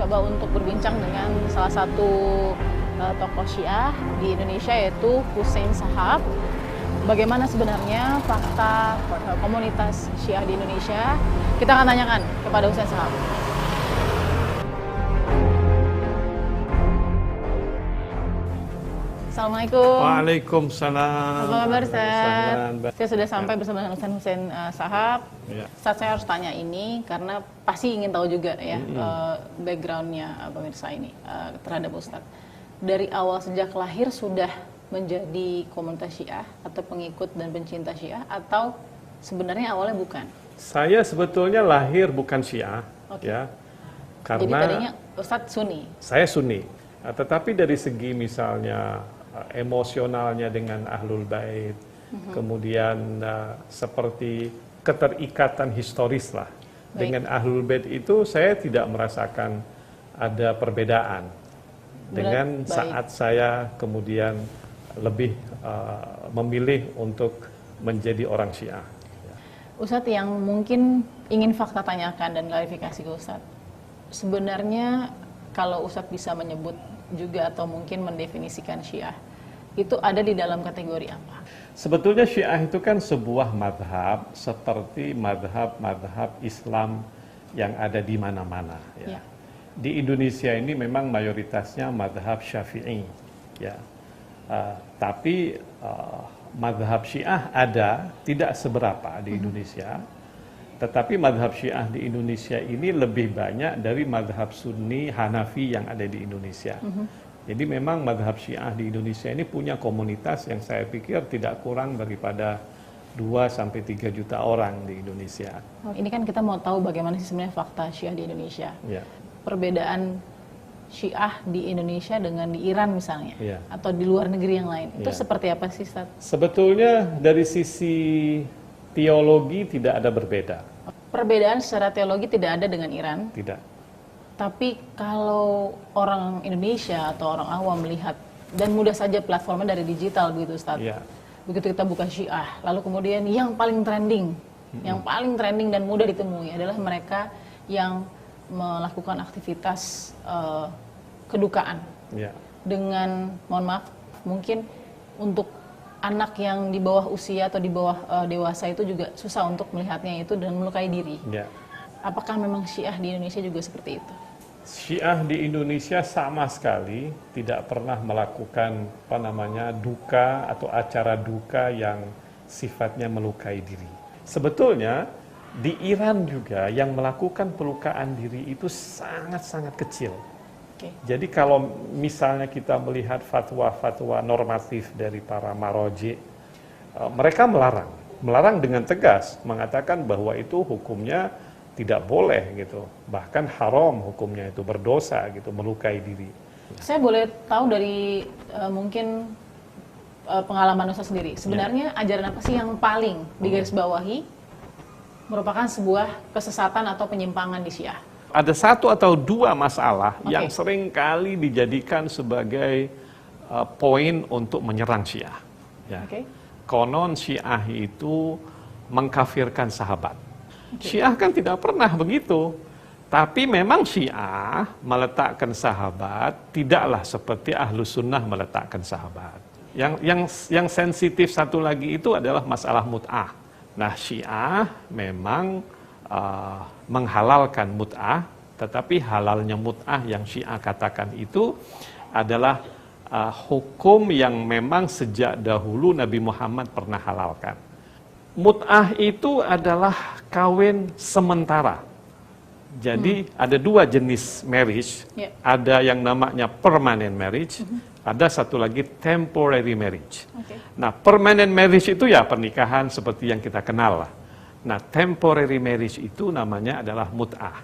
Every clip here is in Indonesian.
mencoba untuk berbincang dengan salah satu tokoh Syiah di Indonesia, yaitu Hussein Shahab. Bagaimana sebenarnya fakta komunitas Syiah di Indonesia? Kita akan tanyakan kepada Hussein Shahab. Assalamualaikum. Waalaikumsalam. Apa kabar, Ustaz? Saya sudah sampai bersama dengan Hussein Shahab. Ya. Ustaz, saya harus tanya ini karena pasti ingin tahu juga ya backgroundnya pemirsa ini terhadap Ustaz. Dari awal sejak lahir sudah menjadi komunitas Syiah atau pengikut dan pencinta Syiah, atau sebenarnya awalnya bukan? Saya sebetulnya lahir bukan Syiah, ya, karena jadi tadinya Ustaz Sunni. Saya Sunni, tetapi dari segi misalnya emosionalnya dengan Ahlul Bait, kemudian seperti keterikatan historis lah dengan Ahlul Bait itu, saya tidak merasakan ada perbedaan dengan saat saya kemudian lebih memilih untuk menjadi orang Syiah. Ustadz, yang mungkin ingin fakta tanyakan dan klarifikasi ke Ustadz, sebenarnya kalau Ustadz bisa menyebut juga atau mungkin mendefinisikan Syiah, itu ada di dalam kategori apa? Sebetulnya Syiah itu kan sebuah madhab seperti madhab Islam yang ada di mana-mana. Ya. Di Indonesia ini memang mayoritasnya madhab Syafi'i. Ya. Tapi madhab Syiah ada, tidak seberapa di Indonesia. Tetapi madhab Syiah di Indonesia ini lebih banyak dari madhab Sunni Hanafi yang ada di Indonesia. Jadi memang madhab Syiah di Indonesia ini punya komunitas yang saya pikir tidak kurang daripada 2-3 juta orang di Indonesia. Ini kan kita mau tahu bagaimana sih sebenarnya fakta Syiah di Indonesia. Ya. Perbedaan Syiah di Indonesia dengan di Iran misalnya, atau di luar negeri yang lain, itu seperti apa sih, Ustaz? Sebetulnya dari sisi teologi tidak ada berbeda. Perbedaan secara teologi tidak ada dengan Iran? Tidak. Tapi kalau orang Indonesia atau orang awam melihat, dan mudah saja platformnya dari digital begitu, Ustaz. Begitu kita buka Syiah, lalu kemudian yang paling trending, dan mudah ditemui adalah mereka yang melakukan aktivitas kedukaan. Dengan, mohon maaf, mungkin untuk anak yang di bawah usia atau di bawah dewasa itu juga susah untuk melihatnya itu dan melukai diri. Apakah memang Syiah di Indonesia juga seperti itu? Syiah di Indonesia sama sekali tidak pernah melakukan duka atau acara duka yang sifatnya melukai diri. Sebetulnya di Iran juga yang melakukan pelukaan diri itu sangat-sangat kecil. Jadi kalau misalnya kita melihat fatwa-fatwa normatif dari para maroji, mereka melarang dengan tegas, mengatakan bahwa itu hukumnya tidak boleh gitu, bahkan haram hukumnya, itu berdosa gitu, melukai diri. Saya boleh tahu dari mungkin pengalaman Ustaz sendiri, sebenarnya ajaran apa sih yang paling digarisbawahi merupakan sebuah kesesatan atau penyimpangan di Syiah? Ada 1 atau 2 masalah yang sering kali dijadikan sebagai poin untuk menyerang Syiah. Konon Syiah itu mengkafirkan sahabat. Syiah kan tidak pernah begitu. Tapi memang Syiah meletakkan sahabat tidaklah seperti Ahlus Sunnah meletakkan sahabat. Yang sensitif satu lagi itu adalah masalah mut'ah. Nah, Syiah memang menghalalkan mut'ah, tetapi halalnya mut'ah yang Syiah katakan itu adalah hukum yang memang sejak dahulu Nabi Muhammad pernah halalkan. Mut'ah itu adalah kawin sementara. Jadi ada 2 jenis marriage, ada yang namanya permanent marriage, ada satu lagi temporary marriage. Nah, permanent marriage itu ya pernikahan seperti yang kita kenal lah. Nah, temporary marriage itu namanya adalah mut'ah.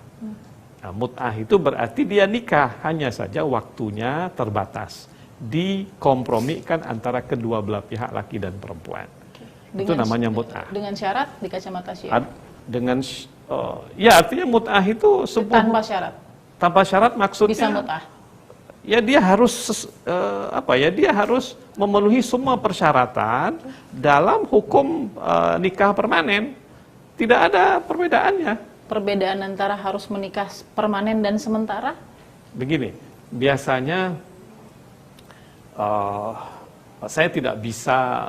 Nah, mut'ah itu berarti dia nikah, hanya saja waktunya terbatas, dikompromikan antara kedua belah pihak, laki dan perempuan. Itu namanya mut'ah. Dengan syarat di kacamata Syiah? Ya, artinya mut'ah itu sebuah... Tanpa syarat? Tanpa syarat maksudnya... Bisa mut'ah? Ya, dia harus dia harus memenuhi semua persyaratan dalam hukum nikah permanen. Tidak ada perbedaannya. Perbedaan antara harus menikah permanen dan sementara? Begini, biasanya saya tidak bisa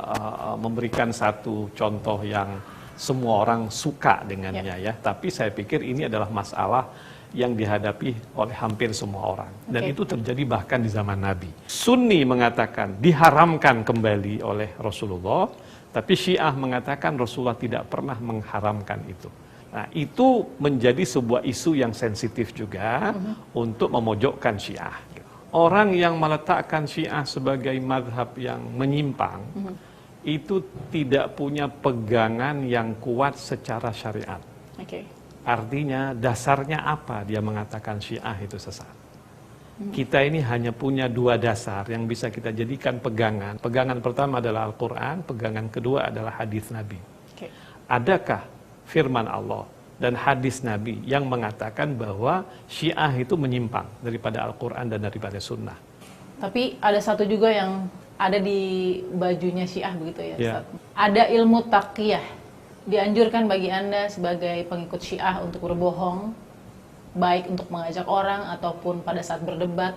memberikan satu contoh yang semua orang suka dengannya ya, tapi saya pikir ini adalah masalah yang dihadapi oleh hampir semua orang. Dan itu terjadi bahkan di zaman Nabi. Sunni mengatakan diharamkan kembali oleh Rasulullah, tapi Syiah mengatakan Rasulullah tidak pernah mengharamkan itu. Nah, itu menjadi sebuah isu yang sensitif juga untuk memojokkan Syiah. Orang yang meletakkan Syiah sebagai mazhab yang menyimpang, itu tidak punya pegangan yang kuat secara syariat. Artinya dasarnya apa dia mengatakan Syiah itu sesat? Kita ini hanya punya dua dasar yang bisa kita jadikan pegangan. Pegangan pertama adalah Al-Quran, pegangan kedua adalah hadis Nabi. Adakah firman Allah dan hadis Nabi yang mengatakan bahwa Syiah itu menyimpang daripada Al-Quran dan daripada Sunnah? Tapi ada satu juga yang ada di bajunya Syiah begitu ya, Ustaz. Ada ilmu taqiyah. Dianjurkan bagi Anda sebagai pengikut Syiah untuk berbohong, baik untuk mengajak orang ataupun pada saat berdebat,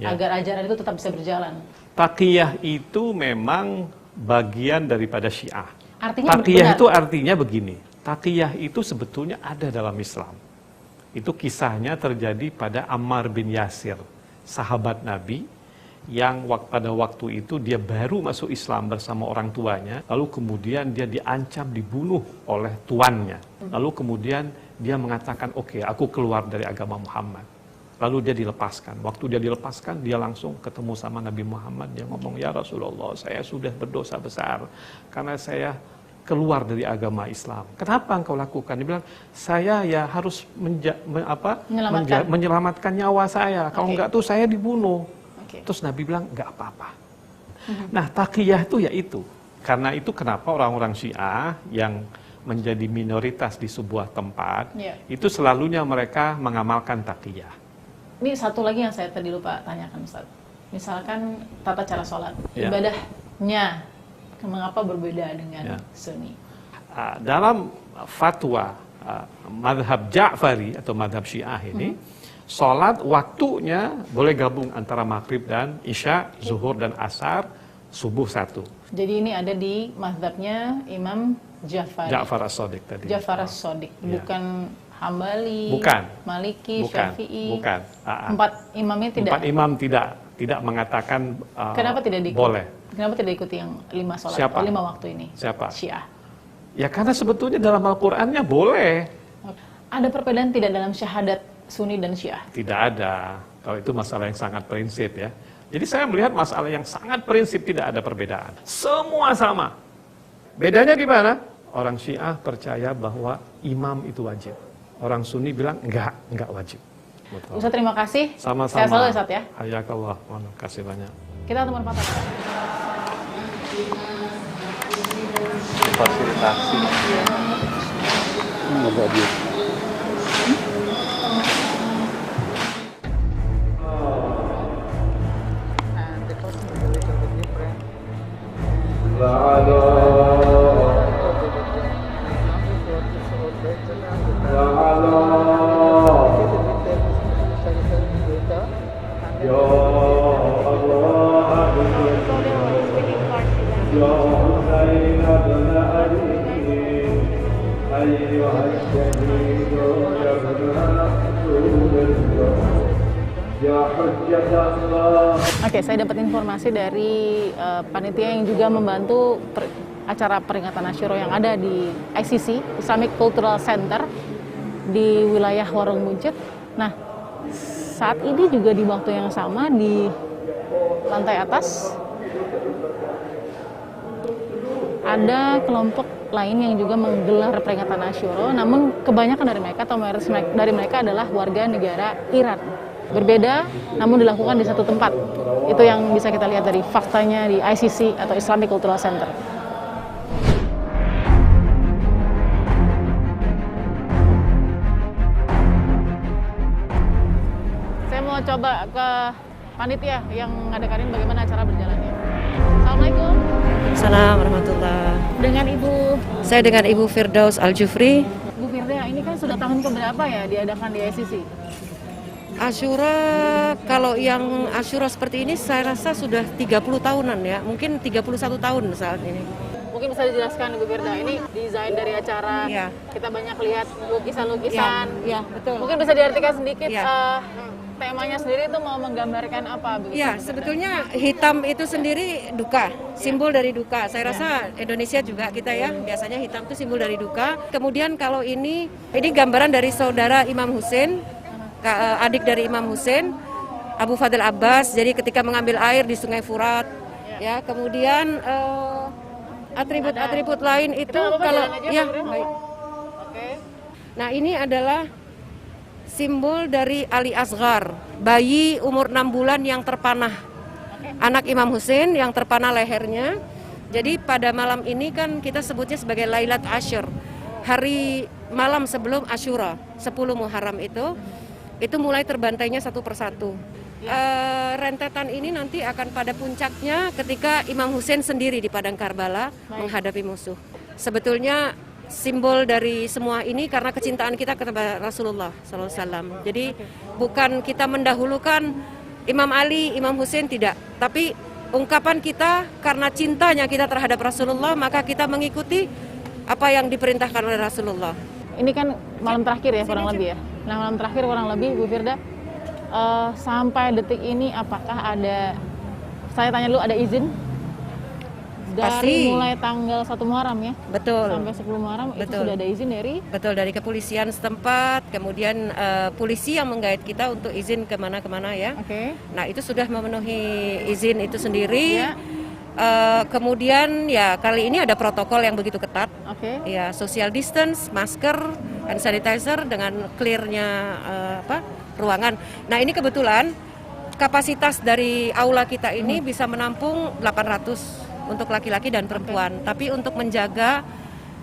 agar ajaran itu tetap bisa berjalan. Taqiyah itu memang bagian daripada Syiah. Artinya taqiyah itu artinya begini, taqiyah itu sebetulnya ada dalam Islam. Itu kisahnya terjadi pada Ammar bin Yasir, sahabat Nabi, yang pada waktu itu dia baru masuk Islam bersama orang tuanya, lalu kemudian dia diancam dibunuh oleh tuannya. Lalu kemudian dia mengatakan, oke, aku keluar dari agama Muhammad. Lalu dia dilepaskan. Waktu dia dilepaskan, dia langsung ketemu sama Nabi Muhammad. Dia ngomong, ya Rasulullah, saya sudah berdosa besar karena saya keluar dari agama Islam. Kenapa engkau lakukan? Dia bilang, saya ya harus menyelamatkan nyawa saya. Kalau enggak tuh saya dibunuh. Terus Nabi bilang, enggak apa-apa. Nah, taqiyah itu ya itu. Karena itu kenapa orang-orang Syiah yang menjadi minoritas di sebuah tempat, itu selalunya mereka mengamalkan taqiyah. Ini satu lagi yang saya tadi lupa tanyakan, Ustaz. Misalkan tata cara sholat, ibadahnya, mengapa berbeda dengan Sunni? Dalam fatwa madhab Ja'fari atau madhab Syiah ini, sholat waktunya boleh gabung antara maghrib dan isya, zuhur dan asar, subuh satu. Jadi ini ada di mazhabnya Imam Ja'fari. Ja'far as-Shadiq tadi. Ja'far as-Shadiq, bukan Hambali, Maliki, Syafi'i. Bukan. Empat imamnya tidak. Empat imam tidak mengatakan kenapa tidak diikuti? Boleh. Kenapa tidak ikuti yang 5 sholat, 5 waktu ini? Siapa? Syiah. Ya karena sebetulnya dalam Al-Qur'annya boleh. Ada perbedaan tidak dalam syahadat Sunni dan Syiah? Tidak ada. Kalau itu masalah yang sangat prinsip ya. Jadi saya melihat masalah yang sangat prinsip, tidak ada perbedaan. Semua sama. Bedanya di mana? Orang Syiah percaya bahwa imam itu wajib. Orang Sunni bilang enggak wajib. Betul. Ustaz, terima kasih. Sama-sama. Sehat selalu Ustaz ya. Hayakallah. Terima kasih banyak. Kita teman patah. Fasilitasi. Enggak dia. Oke, saya dapat informasi dari panitia yang juga membantu acara peringatan Asyura yang ada di ICC, Islamic Cultural Center, di wilayah Warung Buncit. Nah, saat ini juga di waktu yang sama di lantai atas ada kelompok lain yang juga menggelar peringatan Asyura, namun kebanyakan dari mereka atau mayoritas dari mereka adalah warga negara Iran. Berbeda, namun dilakukan di satu tempat. Itu yang bisa kita lihat dari faktanya di ICC atau Islamic Cultural Center. Saya mau coba ke panitia yang ngadakan bagaimana acara berjalannya. Assalamualaikum. Assalamualaikum warahmatullahi. Dengan Ibu? Saya dengan Ibu Firdaus Al-Jufri. Bu Firda, ini kan sudah tahun keberapa ya diadakan di ICC? Asyura, kalau yang Asyura seperti ini saya rasa sudah 30 tahunan ya, mungkin 31 tahun saat ini. Mungkin bisa dijelaskan Ibu Firda, ini desain dari acara, Ya. kita banyak lihat lukisan-lukisan. Ya, betul. Mungkin bisa diartikan sedikit Ya. temanya sendiri itu mau menggambarkan apa begitu? Ya, sebetulnya hitam itu sendiri duka, simbol dari duka. Saya rasa Indonesia juga kita ya, biasanya hitam itu simbol dari duka. Kemudian kalau ini gambaran dari saudara Imam Hussein, adik dari Imam Hussein, Abu Fadl Abbas. Jadi ketika mengambil air di Sungai Furat, ya. Kemudian atribut-atribut lain itu kalau ya, baik. Oke. Nah, ini adalah simbol dari Ali Asghar, bayi umur 6 bulan yang terpanah. Anak Imam Hussein yang terpanah lehernya. Jadi pada malam ini kan kita sebutnya sebagai Lailat Asyur. Hari malam sebelum Asyura, 10 Muharram itu mulai terbantainya satu persatu. Rentetan ini nanti akan pada puncaknya ketika Imam Hussein sendiri di padang Karbala menghadapi musuh. Sebetulnya simbol dari semua ini karena kecintaan kita kepada Rasulullah SAW. Jadi bukan kita mendahulukan Imam Ali, Imam Hussein, tidak. Tapi ungkapan kita karena cintanya kita terhadap Rasulullah, maka kita mengikuti apa yang diperintahkan oleh Rasulullah. Ini kan malam terakhir ya kurang lebih ya. Nah malam terakhir kurang lebih Bu Firda, sampai detik ini apakah ada, saya tanya dulu, ada izin? Dari Pasti. mulai tanggal 1 Muharram ya? Betul. Sampai 10 Muharram itu Betul. sudah ada izin dari? Betul, dari kepolisian setempat, kemudian polisi yang menggait kita untuk izin kemana-kemana ya. Oke. Nah, itu sudah memenuhi izin itu sendiri. Ya. Kemudian ya kali ini ada protokol yang begitu ketat. Oke. Ya, social distance, masker, hand sanitizer dengan clearnya ruangan. Nah, ini kebetulan kapasitas dari aula kita ini bisa menampung 800 untuk laki-laki dan perempuan. Tapi untuk menjaga,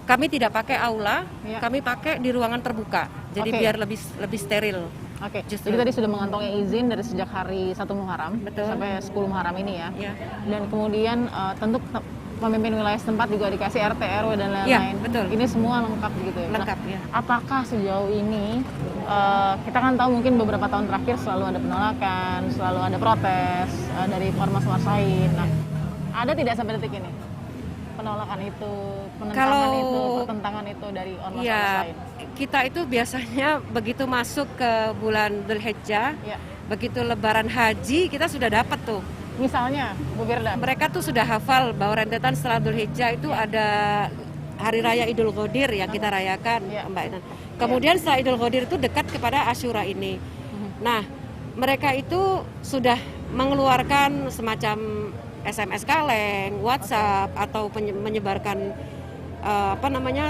kami tidak pakai aula, Ya. kami pakai di ruangan terbuka. Jadi Oke. biar lebih steril. Oke. Justru. Jadi tadi sudah mengantongi izin dari sejak hari 1 Muharram Betul. sampai 10 Muharram ini ya. Ya. Dan kemudian tentu pemimpin wilayah setempat juga dikasih RT, RW dan lain-lain. Ya, betul. Ini semua lengkap gitu ya. Lengkap, ya. Apakah sejauh ini kita kan tahu mungkin beberapa tahun terakhir selalu ada penolakan, selalu ada protes dari ormas-ormas lain. Nah, ada tidak sampai detik ini penolakan itu, penentangan itu, pertentangan itu dari ormas-ormas Ya, lain? kita itu biasanya begitu masuk ke bulan Dzulhijjah, Ya. begitu lebaran haji kita sudah dapat tuh. Misalnya, Bu Firda. Mereka tuh sudah hafal bahwa rentetan setelah Dzulhijjah itu ada Hari Raya Idul Qadir yang kita rayakan, Ya. Mbak Inan. Kemudian setelah Idul Qadir itu dekat kepada Asyura ini. Nah, mereka itu sudah mengeluarkan semacam SMS kaleng, WhatsApp, atau menyebarkan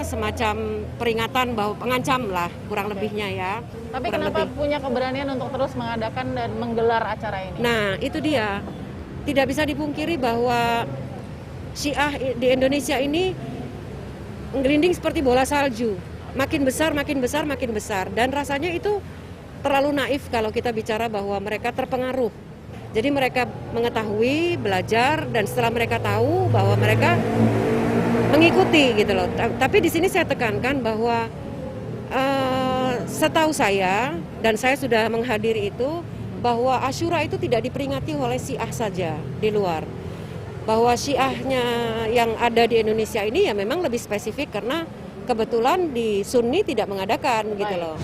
semacam peringatan bahwa pengancam lah kurang lebihnya ya. Tapi kurang kenapa lebih. punya keberanian untuk terus mengadakan dan menggelar acara ini? Nah, itu dia. Tidak bisa dipungkiri bahwa Syiah di Indonesia ini ngelinding seperti bola salju. Makin besar, makin besar, makin besar. Dan rasanya itu terlalu naif kalau kita bicara bahwa mereka terpengaruh. Jadi mereka mengetahui, belajar, dan setelah mereka tahu bahwa mereka mengikuti gitu loh. Tapi di sini saya tekankan bahwa setahu saya, dan saya sudah menghadiri itu, bahwa Asyura itu tidak diperingati oleh Syiah saja di luar. Bahwa Syiahnya yang ada di Indonesia ini ya memang lebih spesifik karena kebetulan di Sunni tidak mengadakan gitu loh.